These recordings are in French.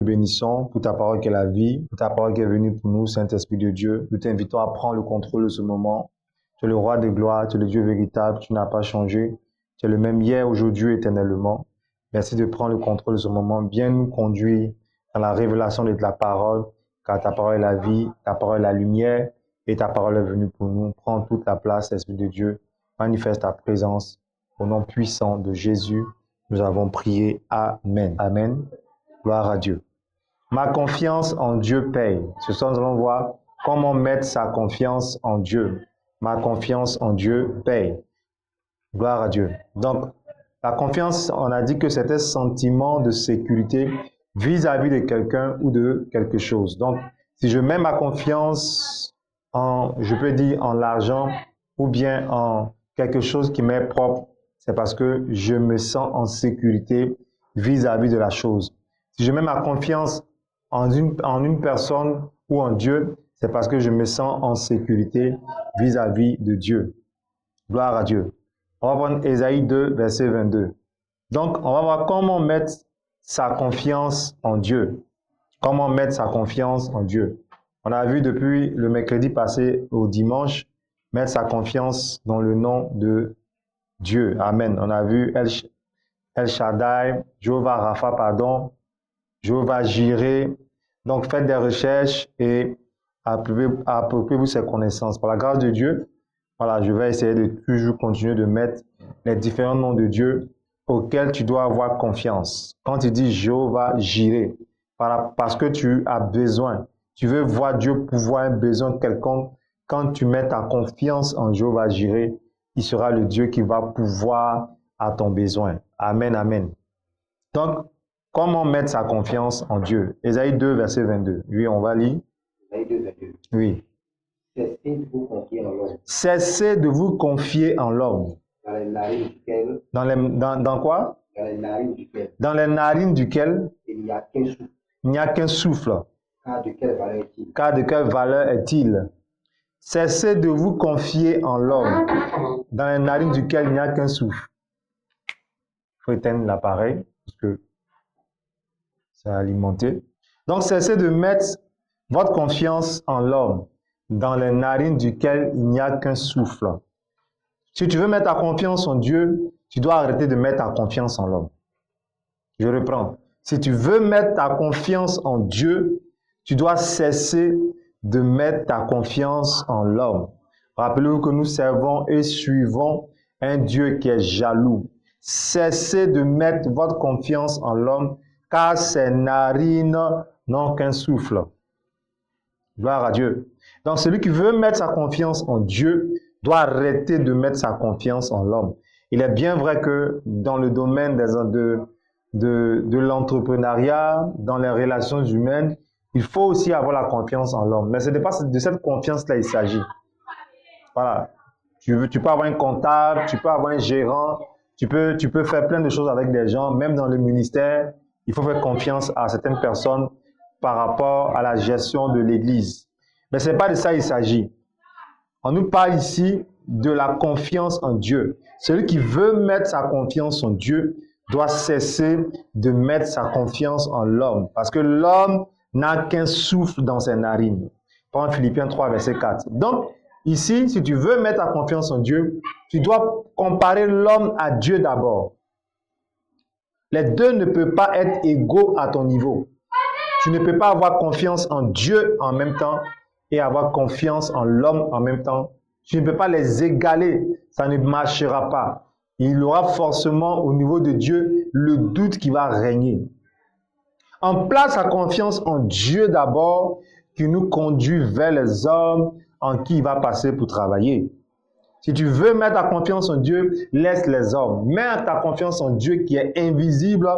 Nous bénissons pour ta parole qui est la vie, pour ta parole qui est venue pour nous, Saint-Esprit de Dieu. Nous t'invitons à prendre le contrôle de ce moment. Tu es le roi de gloire, tu es le Dieu véritable, tu n'as pas changé. Tu es le même hier, aujourd'hui, éternellement. Merci de prendre le contrôle de ce moment, bien nous conduire dans la révélation de la parole, car ta parole est la vie, ta parole est la lumière, et ta parole est venue pour nous. Prends toute la place, Esprit de Dieu. Manifeste ta présence. Au nom puissant de Jésus, nous avons prié. Amen. Amen. Gloire à Dieu. Ma confiance en Dieu paye. Ce soir, nous allons voir comment mettre sa confiance en Dieu. Ma confiance en Dieu paye. Gloire à Dieu. Donc, la confiance, on a dit que c'était un sentiment de sécurité vis-à-vis de quelqu'un ou de quelque chose. Donc, si je mets ma confiance en, je peux dire, en l'argent ou bien en quelque chose qui m'est propre, c'est parce que je me sens en sécurité vis-à-vis de la chose. Si je mets ma confiance en une personne ou en Dieu, c'est parce que je me sens en sécurité vis-à-vis de Dieu. Gloire à Dieu. On va prendre Ésaïe 2, verset 22. Donc, on va voir comment mettre sa confiance en Dieu. Comment mettre sa confiance en Dieu. On a vu depuis le mercredi passé au dimanche, mettre sa confiance dans le nom de Dieu. Amen. On a vu El Shaddai, Jéhovah Rapha, pardon, Jéhovah Jireh. Donc, faites des recherches et appropriez-vous ces connaissances. Par la grâce de Dieu, voilà, je vais essayer de toujours continuer de mettre les différents noms de Dieu auxquels tu dois avoir confiance. Quand tu dis Jéhovah Jireh, parce que tu as besoin, tu veux voir Dieu pouvoir un besoin quelconque, quand tu mets ta confiance en Jéhovah Jireh, il sera le Dieu qui va pouvoir à ton besoin. Amen, amen. Donc, comment mettre sa confiance en Dieu? Ésaïe 2, verset 22. Oui, on va lire. Ésaïe 2, 22. Oui. Cessez de vous confier en l'homme. Cessez de vous confier en l'homme. Dans les narines duquel. Dans quoi? Dans les narines duquel. Dans les narines duquel Il n'y a qu'un souffle. Il n'y a qu'un souffle. Car de quelle valeur est-il? Car de quelle valeur est-il? Cessez de vous confier en l'homme. Dans les narines duquel il n'y a qu'un souffle. Il faut éteindre l'appareil parce que ça a alimenté. Donc, cessez de mettre votre confiance en l'homme, dans les narines duquel il n'y a qu'un souffle. Si tu veux mettre ta confiance en Dieu, tu dois arrêter de mettre ta confiance en l'homme. Je reprends. Si tu veux mettre ta confiance en Dieu, tu dois cesser de mettre ta confiance en l'homme. Rappelez-vous que nous servons et suivons un Dieu qui est jaloux. Cessez de mettre votre confiance en l'homme, car ses narines n'ont qu'un souffle. Gloire à Dieu. Donc, celui qui veut mettre sa confiance en Dieu doit arrêter de mettre sa confiance en l'homme. Il est bien vrai que dans le domaine de l'entrepreneuriat, dans les relations humaines, il faut aussi avoir la confiance en l'homme. Mais ce n'est pas de cette confiance-là qu'il s'agit. Voilà. Tu peux avoir un comptable, tu peux avoir un gérant, tu peux faire plein de choses avec des gens, même dans le ministère. Il faut faire confiance à certaines personnes par rapport à la gestion de l'Église. Mais ce n'est pas de ça qu'il s'agit. On nous parle ici de la confiance en Dieu. Celui qui veut mettre sa confiance en Dieu doit cesser de mettre sa confiance en l'homme. Parce que l'homme n'a qu'un souffle dans ses narines. Prends Philippiens 3, verset 4. Donc, ici, si tu veux mettre ta confiance en Dieu, tu dois comparer l'homme à Dieu d'abord. Les deux ne peuvent pas être égaux à ton niveau. Tu ne peux pas avoir confiance en Dieu en même temps et avoir confiance en l'homme en même temps. Tu ne peux pas les égaler. Ça ne marchera pas. Il y aura forcément au niveau de Dieu le doute qui va régner. On place la confiance en Dieu d'abord qui nous conduit vers les hommes en qui il va passer pour travailler. Si tu veux mettre ta confiance en Dieu, laisse les hommes. Mets ta confiance en Dieu qui est invisible.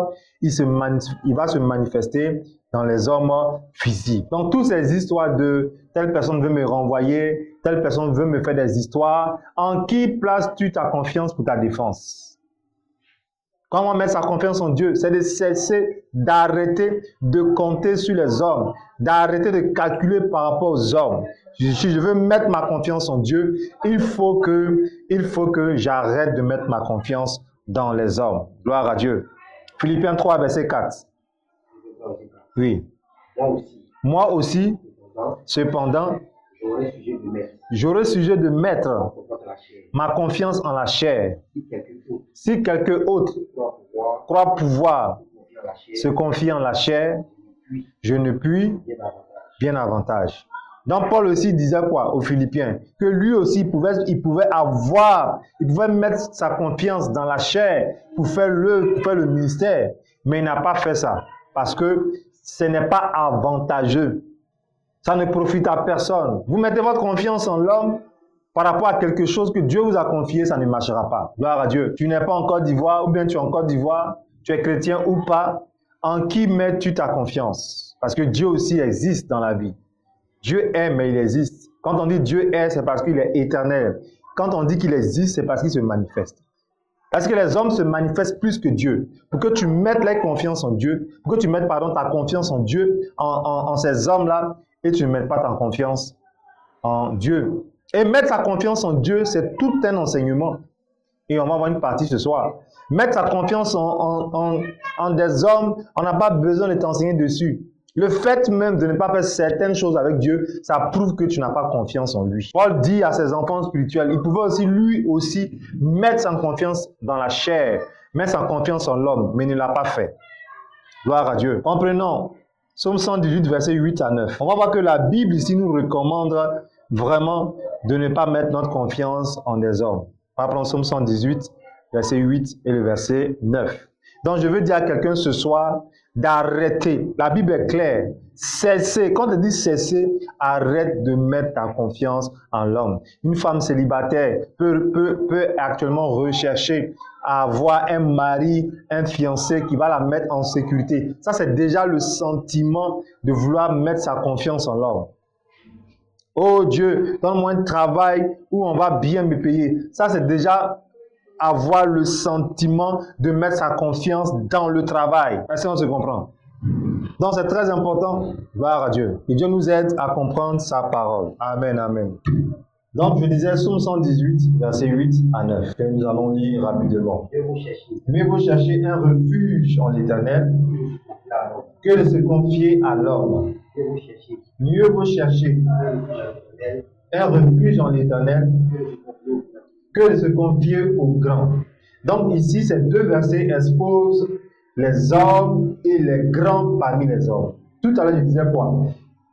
Il va se manifester dans les hommes physiques. Donc, toutes ces histoires de telle personne veut me renvoyer, telle personne veut me faire des histoires, en qui places-tu ta confiance pour ta défense? Comment mettre sa confiance en Dieu? C'est de cesser d'arrêter de compter sur les hommes, d'arrêter de calculer par rapport aux hommes. Si je veux mettre ma confiance en Dieu, il faut que j'arrête de mettre ma confiance dans les hommes. Gloire à Dieu. Philippiens 3, verset 4. Oui. Moi aussi, Cependant, j'aurais sujet de mettre ma confiance en la chair. si quelqu'un autre Si quelqu'un autre croit pouvoir se confier en la chair, je ne puis bien davantage. Donc Paul aussi disait quoi aux Philippiens? Que lui aussi il pouvait mettre sa confiance dans la chair pour faire le ministère, mais il n'a pas fait ça parce que ce n'est pas avantageux. Ça ne profite à personne. Vous mettez votre confiance en l'homme par rapport à quelque chose que Dieu vous a confié, ça ne marchera pas. Gloire à Dieu. Tu n'es pas en Côte d'Ivoire ou bien tu es en Côte d'Ivoire, tu es chrétien ou pas. En qui mets-tu ta confiance? Parce que Dieu aussi existe dans la vie. Dieu est, mais il existe. Quand on dit Dieu est, c'est parce qu'il est éternel. Quand on dit qu'il existe, c'est parce qu'il se manifeste. Parce que les hommes se manifestent plus que Dieu. Pour que tu mettes la confiance en Dieu, pour que tu mettes, ta confiance en Dieu, en ces hommes-là, et tu ne mettes pas ta confiance en Dieu. Et mettre sa confiance en Dieu, c'est tout un enseignement. Et on va voir une partie ce soir. Mettre sa confiance en des hommes, on n'a pas besoin de t'enseigner dessus. Le fait même de ne pas faire certaines choses avec Dieu, ça prouve que tu n'as pas confiance en lui. Paul dit à ses enfants spirituels, il pouvait aussi, lui aussi, mettre sa confiance dans la chair, mettre sa confiance en l'homme, mais il ne l'a pas fait. Gloire à Dieu. Comprenons, Psaume 118, versets 8 à 9. On va voir que la Bible ici nous recommande vraiment de ne pas mettre notre confiance en des hommes. On va prendre Psaume 118, verset 8 et le verset 9. Donc je veux dire à quelqu'un ce soir d'arrêter. La Bible est claire. Cessez. Quand on dit cesser, arrête de mettre ta confiance en l'homme. Une femme célibataire peut actuellement rechercher à avoir un mari, un fiancé qui va la mettre en sécurité. Ça, c'est déjà le sentiment de vouloir mettre sa confiance en l'homme. Oh Dieu, donne-moi un travail où on va bien me payer. Ça, c'est déjà avoir le sentiment de mettre sa confiance dans le travail. Est-ce qu'on se comprend? Donc, c'est très important. Gloire à Dieu. Et Dieu nous aide à comprendre sa parole. Amen, amen. Donc, je disais Psaume 118, verset 8 à 9, que nous allons lire rapidement. Mieux vaut chercher un refuge en l'Éternel que de se confier à l'homme. Mieux vaut chercher un refuge en l'Éternel que de se confier aux grands. Donc ici, ces deux versets exposent les hommes et les grands parmi les hommes. Tout à l'heure, je disais quoi?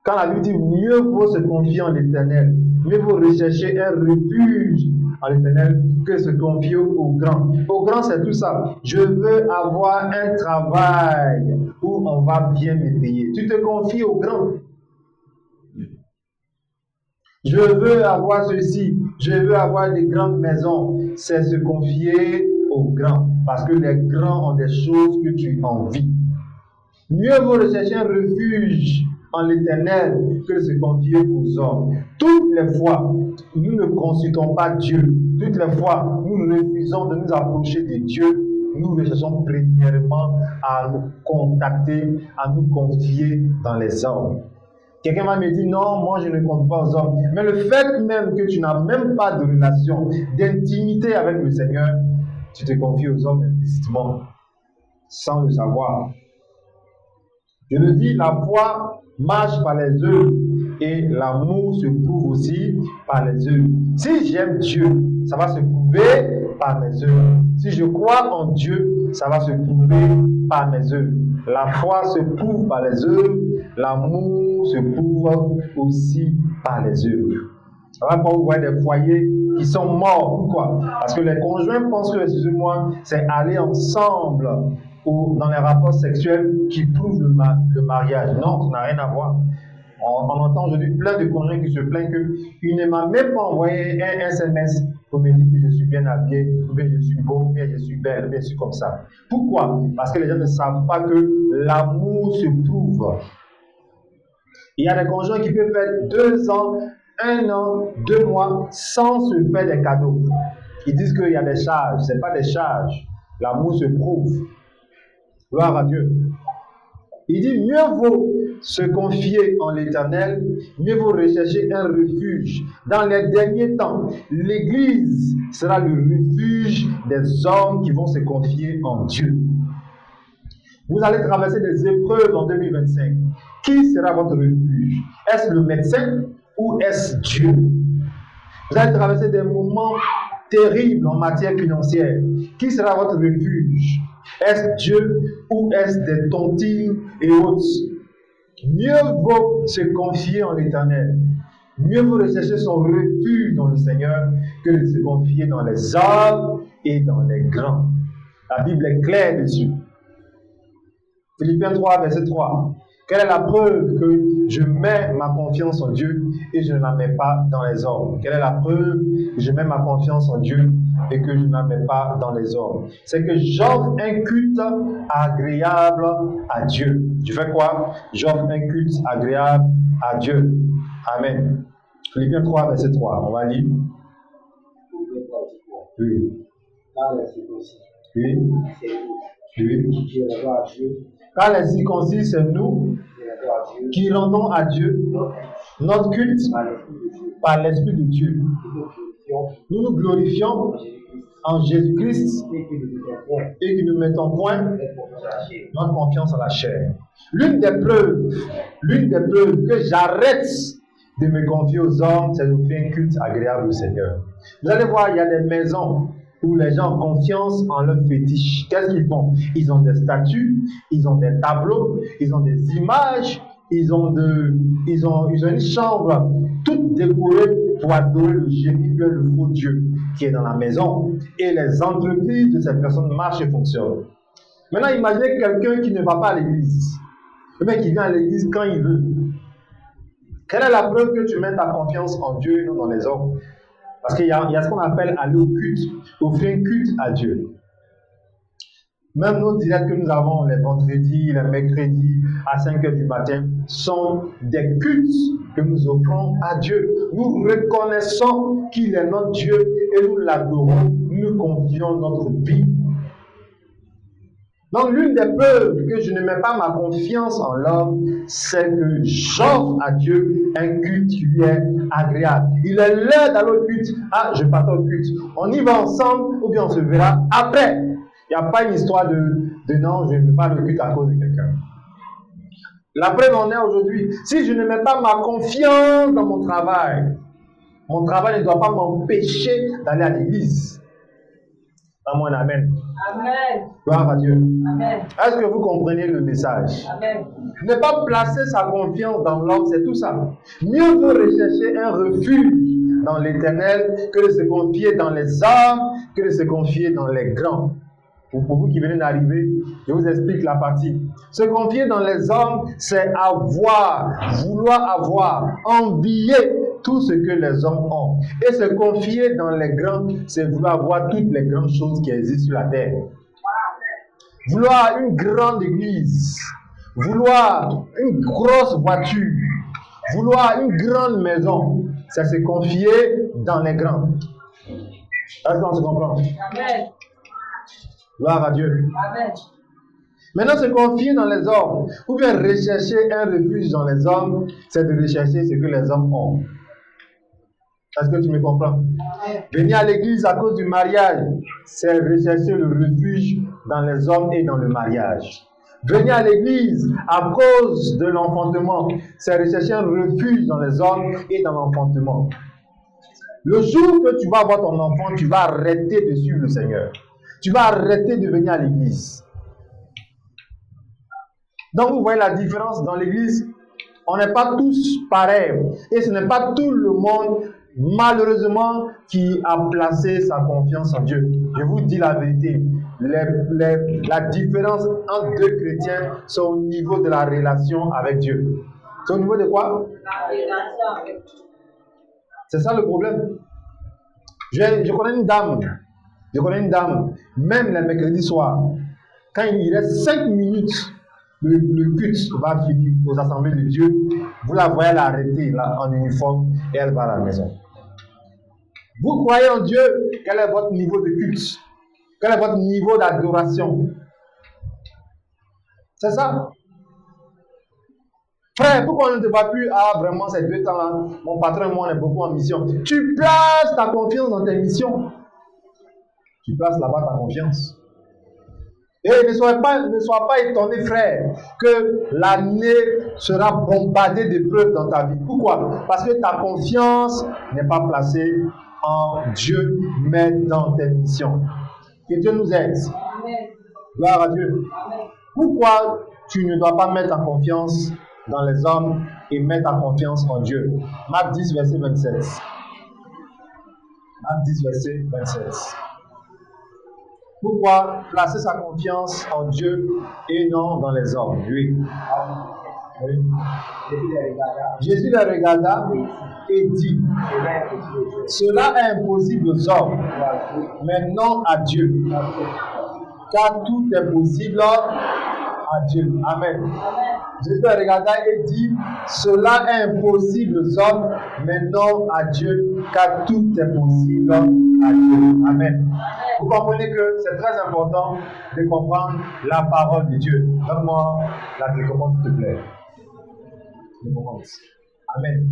Quand la Bible dit mieux vaut se confier en l'Éternel, mieux vaut rechercher un refuge en l'Éternel que se confier aux grands. Aux grands, c'est tout ça. Je veux avoir un travail où on va bien me payer. Tu te confies aux grands. Je veux avoir ceci, je veux avoir des grandes maisons. C'est se confier aux grands. Parce que les grands ont des choses que tu envies. Mieux vaut rechercher un refuge en l'Éternel que de se confier aux hommes. Toutes les fois, nous ne consultons pas Dieu. Toutes les fois, nous refusons de nous approcher de Dieu. Nous recherchons premièrement à nous contacter, à nous confier dans les hommes. Quelqu'un va me dire, non, moi je ne compte pas aux hommes. Mais le fait même que tu n'as même pas de relation, d'intimité avec le Seigneur, tu te confies aux hommes implicitement, sans le savoir. Je le dis, la foi marche par les œuvres et l'amour se prouve aussi par les œuvres. Si j'aime Dieu, ça va se prouver par mes œuvres. Si je crois en Dieu, ça va se prouver par mes œuvres. La foi se prouve par les œuvres, l'amour se prouve aussi par les œuvres. Alors quand vous voyez des foyers qui sont morts, pourquoi? Parce que les conjoints pensent que, excusez-moi, c'est aller ensemble ou dans les rapports sexuels qui prouvent le mariage. Non, ça n'a rien à voir. On entend aujourd'hui plein de conjoints qui se plaignent qu'il ne m'a même pas envoyé un SMS pour me dire que je suis bien habillé, ou bien je suis beau, ou bien je suis belle, ou bien je suis comme ça. Pourquoi? Parce que les gens ne savent pas que l'amour se prouve. Il y a des conjoints qui peuvent faire 2 ans, 1 an, 2 mois sans se faire des cadeaux. Ils disent qu'il y a des charges. Ce n'est pas des charges. L'amour se prouve. Gloire à Dieu. Il dit mieux vaut se confier en l'Éternel, mieux vaut rechercher un refuge. Dans les derniers temps, l'Église sera le refuge des hommes qui vont se confier en Dieu. Vous allez traverser des épreuves en 2025. Qui sera votre refuge? Est-ce le médecin ou est-ce Dieu? Vous allez traverser des moments terribles en matière financière. Qui sera votre refuge? Est-ce Dieu ou est-ce des tontines et autres? Mieux vaut se confier en l'Éternel. Mieux vaut rechercher son refuge dans le Seigneur que de se confier dans les hommes et dans les grands. La Bible est claire dessus. Philippiens 3, verset 3. Quelle est la preuve que je mets ma confiance en Dieu et je ne la mets pas dans les hommes? Quelle est la preuve que je mets ma confiance en Dieu et que je ne la mets pas dans les hommes? C'est que j'offre un culte agréable à Dieu. Je fais quoi? J'offre un culte agréable à Dieu. Amen. Philippiens 3, verset 3. On va lire. Oui. Oui. Oui. Car les circoncis, c'est nous qui rendons à Dieu notre culte par l'Esprit de Dieu. Nous nous glorifions en Jésus-Christ et que nous ne mettons point notre confiance en la chair. L'une des preuves que j'arrête de me confier aux hommes, c'est de faire un culte agréable au Seigneur. Vous allez voir, il y a des maisons où les gens ont confiance en leur fétiche. Qu'est-ce qu'ils font? Ils ont des statues, ils ont des tableaux, ils ont des images, ils ont une chambre toute décorée pour adorer le génie, le faux Dieu qui est dans la maison. Et les entreprises de cette personne marchent et fonctionnent. Maintenant, imaginez quelqu'un qui ne va pas à l'église. Le mec qui vient à l'église quand il veut. Quelle est la preuve que tu mets ta confiance en Dieu et non dans les hommes? Parce qu'il y a ce qu'on appelle aller au culte, offrir un culte à Dieu. Même nos directs que nous avons les vendredis, les mercredis, à 5 h du matin, sont des cultes que nous offrons à Dieu. Nous reconnaissons qu'il est notre Dieu et nous l'adorons, nous confions notre vie. Donc l'une des preuves que je ne mets pas ma confiance en l'homme, c'est que j'offre à Dieu un culte qui lui est agréable. Il est l'heure d'aller au culte. Ah, je pars au culte. On y va ensemble ou bien on se verra après. Il n'y a pas une histoire de non, je ne vais pas le culte à cause de quelqu'un. La preuve en est aujourd'hui. Si je ne mets pas ma confiance dans mon travail ne doit pas m'empêcher d'aller à l'église. Amen. Amen. Amen. Gloire à Dieu. Amen. Est-ce que vous comprenez le message? Amen. Ne pas placer sa confiance dans l'homme, c'est tout ça. Mieux vaut rechercher un refuge dans l'Éternel que de se confier dans les hommes, que de se confier dans les grands. Pour vous qui venez d'arriver, je vous explique la partie. Se confier dans les hommes, c'est vouloir avoir, envier tout ce que les hommes ont. Et se confier dans les grands, c'est vouloir avoir toutes les grandes choses qui existent sur la terre. Vouloir une grande église, vouloir une grosse voiture, vouloir une grande maison, c'est se confier dans les grands. Est-ce qu'on se comprend? Amen. Gloire à Dieu. Amen. Maintenant, se confier dans les hommes, ou bien rechercher un refuge dans les hommes, c'est de rechercher ce que les hommes ont. Est-ce que tu me comprends? Venir à l'église à cause du mariage, c'est rechercher le refuge dans les hommes et dans le mariage. Venir à l'église à cause de l'enfantement, c'est rechercher un refuge dans les hommes et dans l'enfantement. Le jour que tu vas avoir ton enfant, tu vas arrêter de suivre le Seigneur. Tu vas arrêter de venir à l'église. Donc vous voyez la différence dans l'église. On n'est pas tous pareils. Et ce n'est pas tout le monde, malheureusement, qui a placé sa confiance en Dieu. Je vous dis la vérité. La différence entre deux chrétiens, c'est au niveau de la relation avec Dieu. C'est au niveau de quoi? La relation avec Dieu. C'est ça le problème. Je connais une dame, même les mercredis soirs, quand il reste 5 minutes, le culte va finir aux assemblées de Dieu, vous la voyez l'arrêter là, en uniforme et elle va à la maison. Vous croyez en Dieu, quel est votre niveau de culte? Quel est votre niveau d'adoration? C'est ça. Frère, pourquoi on ne te voit plus? Ah, vraiment, ces 2 temps-là, mon patron et moi, on est beaucoup en mission. Tu places ta confiance dans tes missions. Tu places là-bas ta confiance. Et ne sois pas étonné, frère, que l'année sera bombardée d'épreuves dans ta vie. Pourquoi? Parce que ta confiance n'est pas placée en Dieu, mais dans tes missions. Que Dieu nous aide. Gloire à Dieu. Pourquoi tu ne dois pas mettre ta confiance dans les hommes et mettre ta confiance en Dieu? Marc 10, verset 27. Marc 10, verset 27. Pourquoi placer sa confiance en Dieu et non dans les hommes? Oui. Oui. Jésus les regarda et dit, cela est impossible aux hommes, mais non à Dieu, car tout est possible à Dieu. Amen. Jésus les regarda et dit, cela est impossible aux hommes, mais non à Dieu, car tout est possible à Dieu. Amen. Vous comprenez que c'est très important de comprendre la parole de Dieu. Donne-moi la télécommande, s'il te plaît. Amen.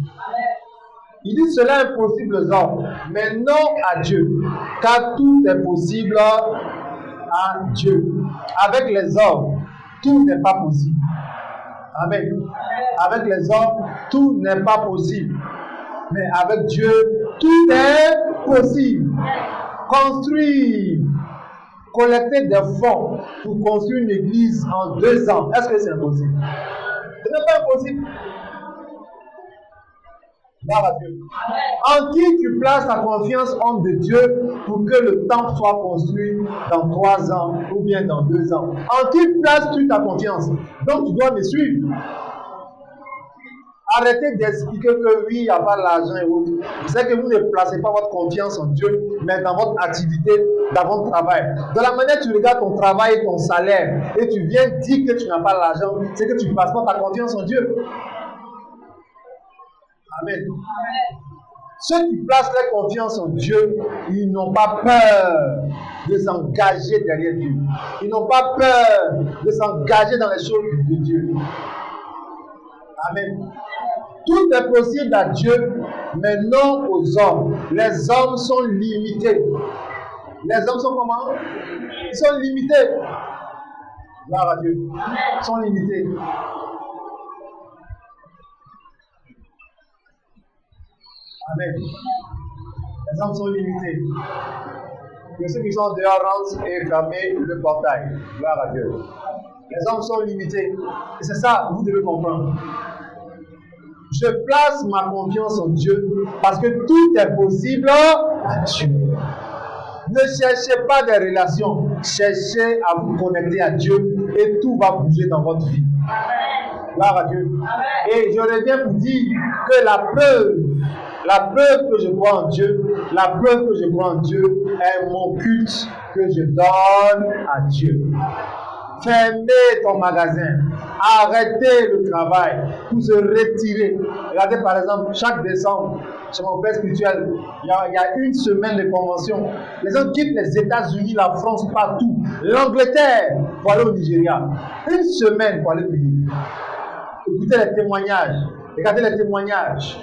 Il dit cela est impossible aux hommes, mais non à Dieu, car tout est possible à Dieu. Avec les hommes, tout n'est pas possible. Amen. Avec les hommes, tout n'est pas possible. Mais avec Dieu, tout est possible. Construire, collecter des fonds pour construire une église en 2 ans, est-ce que c'est impossible? Ce n'est pas impossible. Gloire à Dieu. En qui tu places ta confiance, homme de Dieu, pour que le temple soit construit dans 3 ans ou bien dans 2 ans? En qui places-tu ta confiance? Donc tu dois me suivre. Arrêtez d'expliquer que oui, il n'y a pas l'argent et autres. C'est que vous ne placez pas votre confiance en Dieu, mais dans votre activité, dans votre travail. De la manière tu regardes ton travail et ton salaire, et tu viens dire que tu n'as pas l'argent, c'est que tu ne places pas ta confiance en Dieu. Amen. Ceux qui placent leur confiance en Dieu, ils n'ont pas peur de s'engager derrière Dieu. Ils n'ont pas peur de s'engager dans les choses de Dieu. Amen. Tout est possible à Dieu, mais non aux hommes. Les hommes sont limités. Les hommes sont comment? Ils sont limités. Gloire à Dieu. Ils sont limités. Amen. Les hommes sont limités. Que ceux qui sont dehors rentrent et ferment le portail. Gloire à Dieu. Les hommes sont limités. Et c'est ça, vous devez comprendre. Je place ma confiance en Dieu parce que tout est possible à Dieu. Ne cherchez pas des relations. Cherchez à vous connecter à Dieu et tout va bouger dans votre vie. Gloire à Dieu. Et je reviens pour dire que la preuve que je crois en Dieu, la preuve que je crois en Dieu est mon culte que je donne à Dieu. Fermez ton magasin, arrêtez le travail pour se retirer. Regardez par exemple, chaque décembre, chez mon père spirituel, il y a 1 semaine de convention. Les gens quittent les États-Unis, la France, partout, l'Angleterre pour aller au Nigeria. 1 semaine pour aller prier. Écoutez les témoignages, regardez les témoignages.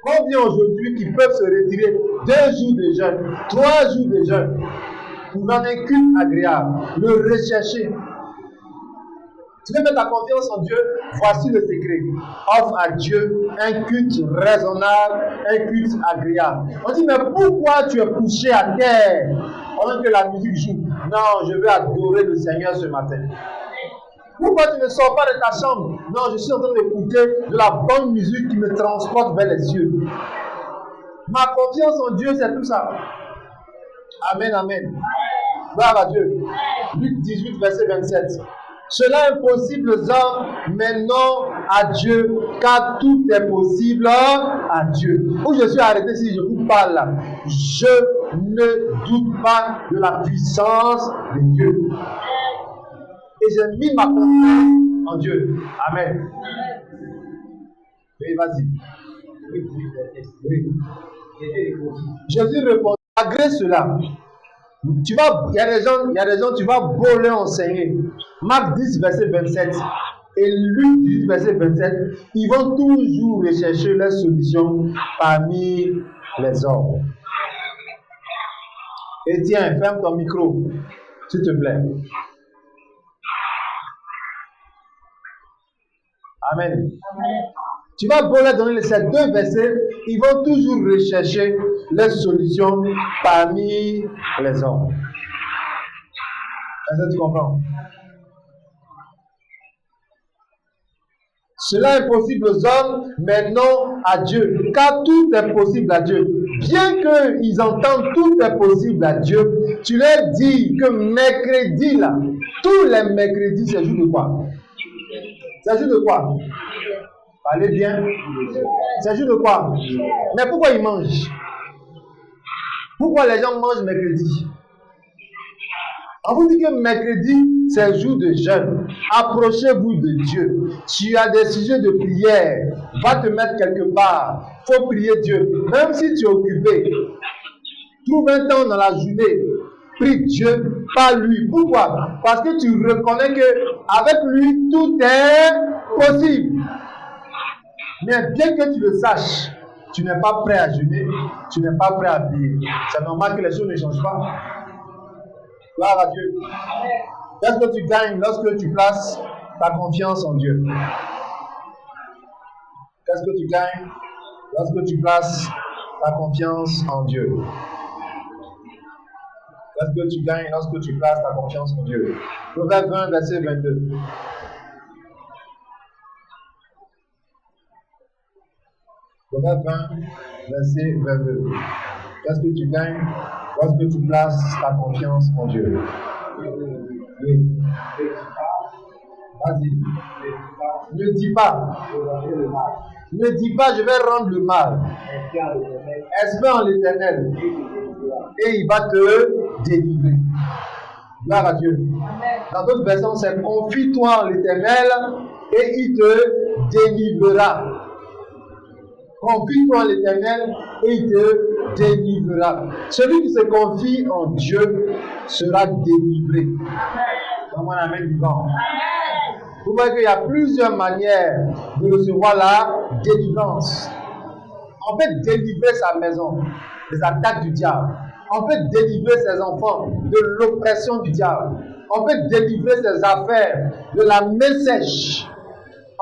Combien aujourd'hui qui peuvent se retirer 2 jours de jeûne, 3 jours de jeûne, pour donner un culte agréable, le rechercher. Tu veux mettre ta confiance en Dieu? Voici le secret. Offre à Dieu un culte raisonnable, un culte agréable. On dit, mais pourquoi tu es couché à terre pendant que la musique joue? Non, je veux adorer le Seigneur ce matin. Pourquoi tu ne sors pas de ta chambre? Non, je suis en train d'écouter de la bonne musique qui me transporte vers les cieux. Ma confiance en Dieu, c'est tout ça. Amen, amen. Gloire à Dieu. Luc 18, verset 27. Cela est impossible aux hommes, mais non à Dieu, car tout est possible à Dieu. Où je suis arrêté si je vous parle là, je ne doute pas de la puissance de Dieu. Et j'ai mis ma confiance en Dieu. Amen. Oui, vas-y. Oui. Jésus répond, malgré cela, il y a des gens, tu vas beau leur enseigner. Marc 10, verset 27 et Luc 18, verset 27, ils vont toujours rechercher les solutions parmi les hommes. Et tiens, ferme ton micro. S'il te plaît. Amen. Tu vas beau leur donner ces deux versets, ils vont toujours rechercher les solutions parmi les hommes. Est-ce que tu comprends? Cela est possible aux hommes, mais non à Dieu, car tout est possible à Dieu. Bien qu'ils entendent tout est possible à Dieu, tu leur dis que mercredi, là, tous les mercredis, c'est jour de quoi? C'est jour de quoi? Parlez bien. C'est jour de quoi? Mais pourquoi ils mangent? Pourquoi les gens mangent mercredi? On vous dit que mercredi, c'est jour de jeûne. Approchez-vous de Dieu. Tu as des sujets de prière. Va te mettre quelque part. Il faut prier Dieu. Même si tu es occupé, trouve un temps dans la journée. Prie Dieu par lui. Pourquoi? Parce que tu reconnais qu'avec lui, tout est possible. Mais bien que tu le saches, tu n'es pas prêt à jeûner. Tu n'es pas prêt à prier. C'est normal que les choses ne changent pas. Gloire à Dieu. Qu'est-ce que tu gagnes lorsque tu places ta confiance en Dieu? Qu'est-ce que tu gagnes lorsque tu places ta confiance en Dieu? Qu'est-ce que tu gagnes lorsque tu places ta confiance en Dieu? Proverbe 20, verset 22. Proverbe 20, verset 22. Qu'est-ce que tu gagnes lorsque tu places ta confiance en Dieu? Oui. Vas-y. Ne dis pas. Ne dis pas, je vais rendre le mal. Espère en l'Éternel. Et il va te délivrer. Gloire à Dieu. Dans d'autres versions, c'est confie-toi en l'Éternel et il te délivrera. Confie-toi en l'Éternel et il te délivrera. Celui qui se confie en Dieu sera délivré. Comme un amen vivant. Vous voyez qu'il y a plusieurs manières de recevoir la délivrance. On peut délivrer sa maison des attaques du diable. On peut délivrer ses enfants de l'oppression du diable. On peut délivrer ses affaires de la main sèche.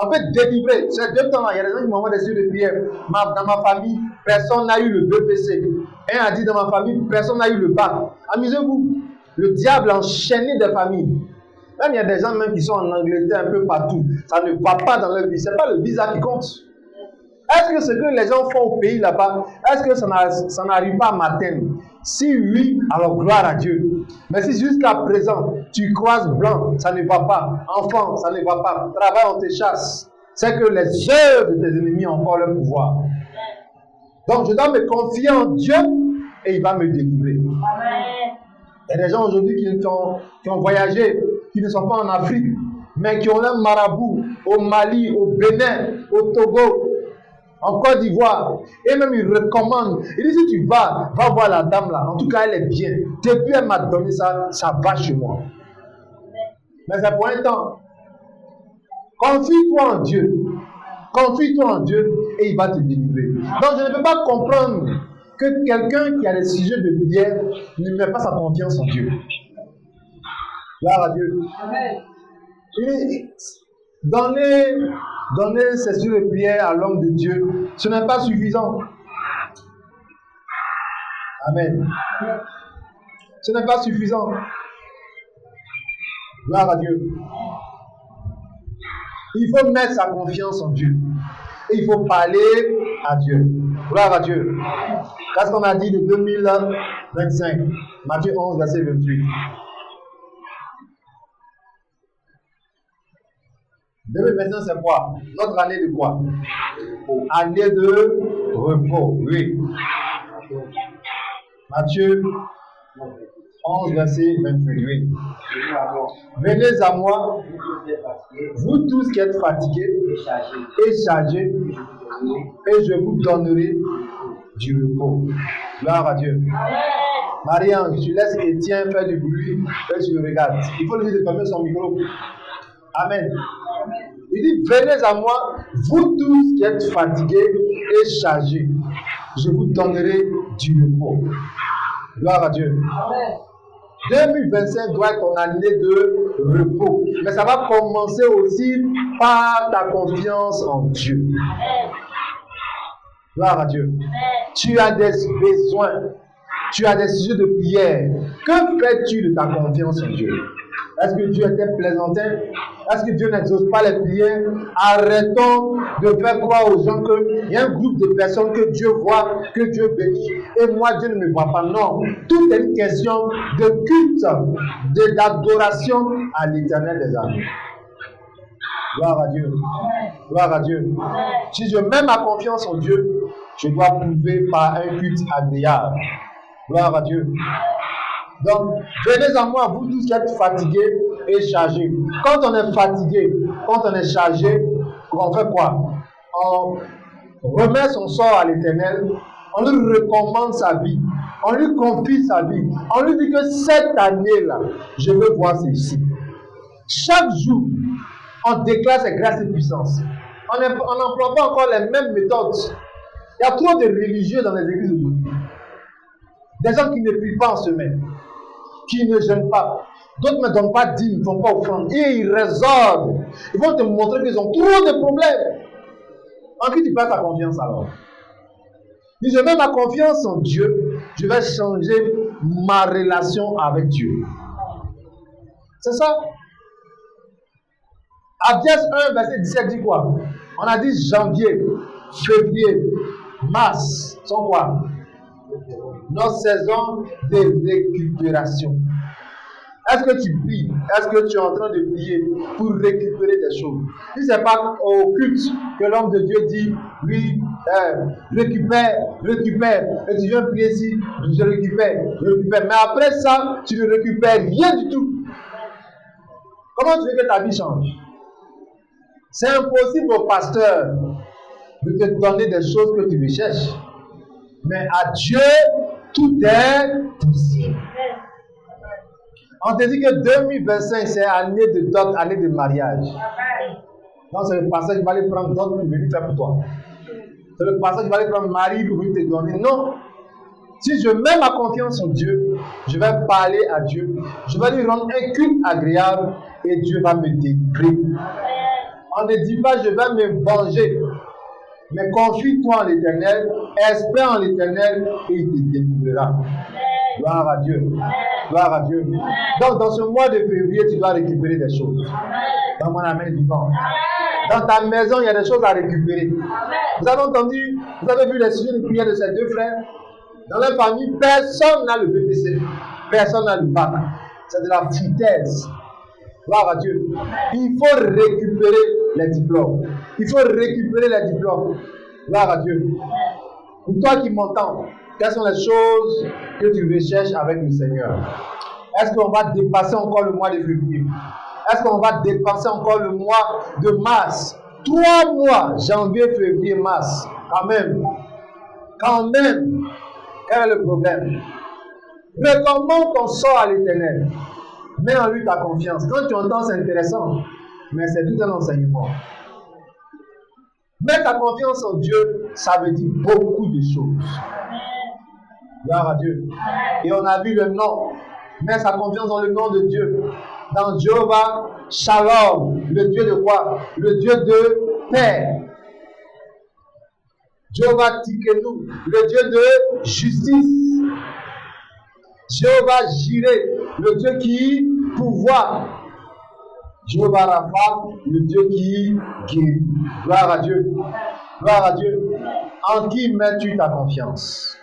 On peut délivrer. Ces 2 temps-là, il y a des gens qui m'envoient des yeux de prière. Dans ma famille, personne n'a eu le BPC. Un a dit dans ma famille, personne n'a eu le bac. Amusez-vous. Le diable a enchaîné des familles. Même il y a des gens même qui sont en Angleterre un peu partout. Ça ne va pas dans leur vie. Ce n'est pas le visa qui compte. Est-ce que ce que les gens font au pays là-bas, est-ce que ça n'arrive pas à m'atteindre? Si oui, alors gloire à Dieu. Mais si jusqu'à présent, tu croises blanc, ça ne va pas. Enfant, ça ne va pas. Travail, on te chasse. C'est que les œuvres de tes ennemis ont encore leur pouvoir. Donc je dois me confier en Dieu et il va me délivrer. Il y a des gens aujourd'hui qui ont voyagé, qui ne sont pas en Afrique, mais qui ont un marabout au Mali, au Bénin, au Togo, en Côte d'Ivoire, et même il recommande. Il dit si tu va voir la dame là, en tout cas elle est bien. Depuis elle m'a donné ça, ça va chez moi. Mais c'est pour un temps. Confie-toi en Dieu. Confie-toi en Dieu et il va te délivrer. Donc je ne peux pas comprendre que quelqu'un qui a des sujets de prière ne met pas sa confiance en Dieu. Gloire à Dieu. Donner ses sujets de prière à l'homme de Dieu, ce n'est pas suffisant. Amen. Ce n'est pas suffisant. Gloire à Dieu. Il faut mettre sa confiance en Dieu. Et il faut parler à Dieu. Gloire à Dieu. Qu'est-ce qu'on a dit de 2025? Matthieu 11, verset 28. 2025, c'est quoi? Notre année de quoi? Année de repos. Oui. Matthieu 11, verset 28. Oui. Venez à moi, vous tous qui êtes fatigués et chargés, et je vous donnerai du repos. Gloire à Dieu. Marie-Ange, tu laisses Étienne faire du bruit et tu le regardes. Il faut lui dire de fermer son micro. Amen. Il dit, venez à moi, vous tous qui êtes fatigués et chargés, je vous donnerai du repos. Gloire à Dieu. Amen. 2025 doit être ton année de repos. Mais ça va commencer aussi par ta confiance en Dieu. Gloire à Dieu. Tu as des besoins. Tu as des sujets de prière. Que fais-tu de ta confiance en Dieu? Est-ce que Dieu était plaisantin? Est-ce que Dieu n'exauce pas les prières? Arrêtons de faire croire aux gens qu'il y a un groupe de personnes que Dieu voit, que Dieu bénit, et moi Dieu ne me voit pas. Non, tout est une question de culte, d'adoration à l'Éternel des armées. Gloire à Dieu. Gloire à Dieu. Si je mets ma confiance en Dieu, je dois prouver par un culte agréable. Gloire à Dieu. Donc, venez à moi, vous tous qui êtes fatigués et chargés. Quand on est fatigué, quand on est chargé, on fait quoi? On remet son sort à l'Éternel, on lui recommande sa vie, on lui confie sa vie, on lui dit que cette année-là, je veux voir ceci. Chaque jour, on déclare ses grâces et puissances. On n'emploie pas encore les mêmes méthodes. Il y a trop de religieux dans les églises aujourd'hui. Des gens qui ne prient pas en semaine, qui ne jeûnent pas. D'autres ne donnent pas dîmes, ne font pas offrande. Et ils résolvent. Ils vont te montrer qu'ils ont trop de problèmes. En qui tu places ta confiance alors? Si je mets ma confiance en Dieu, je vais changer ma relation avec Dieu. C'est ça. Abiès 1, verset 17 dit quoi? On a dit janvier, février, mars, sont quoi? Notre saison de récupération. Est-ce que tu pries? Est-ce que tu es en train de prier pour récupérer des choses? Si ce n'est pas au culte que l'homme de Dieu dit, oui, récupère, et tu viens prier ici, je récupère. Mais après ça, tu ne récupères rien du tout. Comment tu veux que ta vie change? C'est impossible au pasteur de te donner des choses que tu recherches. Mais à Dieu, tout est possible. On te dit que 2025, c'est année de dot, année de mariage. Non, c'est le pasteur qui va aller prendre dot pour venir faire pour toi. C'est le pasteur qui va aller prendre mari pour venir te donner. Non. Si je mets ma confiance en Dieu, je vais parler à Dieu. Je vais lui rendre un culte agréable et Dieu va me délivrer. On ne dit pas je vais me venger. Mais confie-toi en l'Éternel, espère en l'Éternel et il te délivrera. Gloire à Dieu. Gloire à Dieu. Donc, dans ce mois de février, tu dois récupérer des choses. Dans mon amen vivant. Dans ta maison, il y a des choses à récupérer. Vous avez entendu, vous avez vu les sujets de prière de ces deux frères. Dans leur famille, personne n'a le BPC. Personne n'a le bac. C'est de la foutaise. Gloire à Dieu. Il faut récupérer les diplômes. Il faut récupérer les diplômes. Gloire à Dieu. Pour toi qui m'entends, quelles sont les choses que tu recherches avec le Seigneur? Est-ce qu'on va dépasser encore le mois de février? Est-ce qu'on va dépasser encore le mois de mars? 3 mois, janvier, février, mars. Quand même. Quand même. Quel est le problème? Recommande ton sort à l'Éternel. Mets en lui ta confiance. Quand tu entends, c'est intéressant. Mais c'est tout un enseignement. Mets ta confiance en Dieu, ça veut dire beaucoup de choses. Gloire à Dieu. Et on a vu le nom. Mets sa confiance dans le nom de Dieu. Dans Jéhovah Shalom. Le Dieu de quoi? Le Dieu de paix. Jéhovah Tikenu. Le Dieu de justice. Jéhovah Jireh. Le Dieu qui pourvoit. Jéhovah Rapha, le Dieu qui guérit. Gloire à Dieu. Gloire à Dieu. En qui mets-tu ta confiance?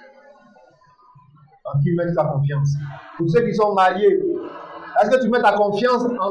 En qui mets-tu ta confiance? Pour ceux qui sont mariés, est-ce que tu mets ta confiance en